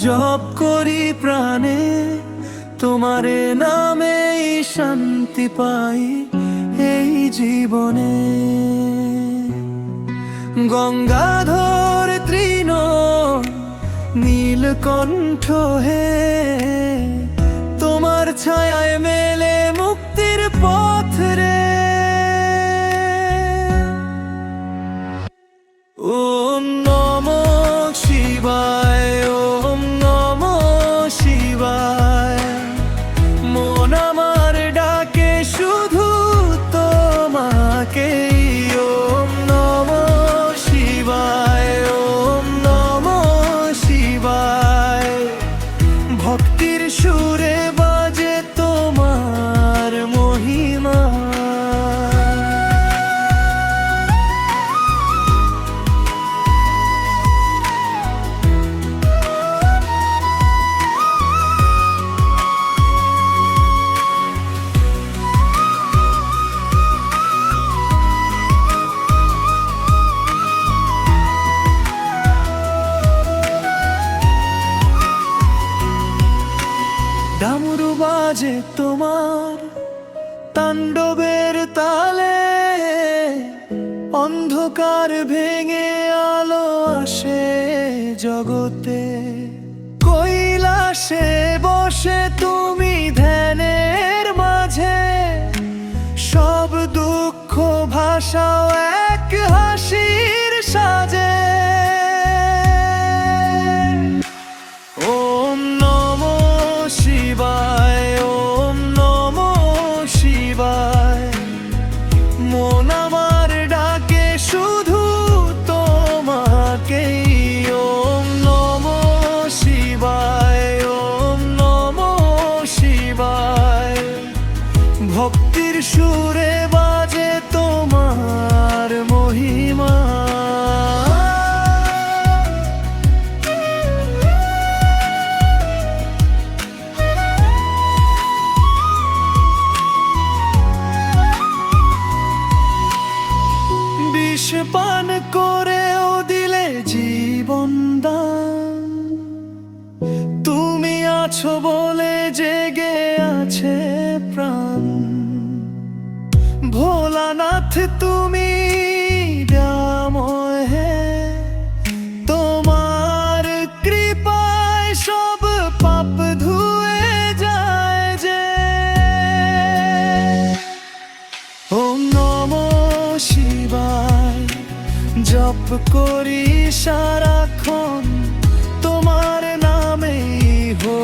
জপ করি প্রাণে তোমারে নামে শান্তি পাই এই জীবনে। গঙ্গাধর তৃণ নীলকণ্ঠ হে, তোমার ছায়ায় মেলে মুক্তির পথ রে। ওম নমঃ শিবায়, ওম নমঃ শিবায়। মন আমার ডাকে শুধু তোমাকেই। ওম নমঃ শিবায়, ওম নমঃ শিবায়। ভক্তির সুরে বাজে তোমার মহিমা। ডামরু বাজে তোমার তাণ্ডবের তালে, অন্ধকার ভেঙে আলো আসে জগতে। কৈলাসে বসে তুমি ধ্যানের মাঝে, সব দুঃখ ভাষাও এক হাসির সাজে। ওম নমঃ শিবায়, ওম নমঃ শিবায়। মন আমার ডাকে শুধু তোমাকেই। ওম নমঃ শিবায়, ওম নমঃ শিবায়। ভক্তির সুরে বাজে তোমার মহিমা। বিষ পান করেও দিলে জীবন দান, তুমি আছো বলে জেগে আছে প্রাণ। ভোলানাথ তুমি দয়াময় হে, তোমার কৃপায় সব পাপ ধুয়ে যায় যে। ওম নমঃ শিবায়, জপ করি সারাক্ষণ তোমার নামেই হো।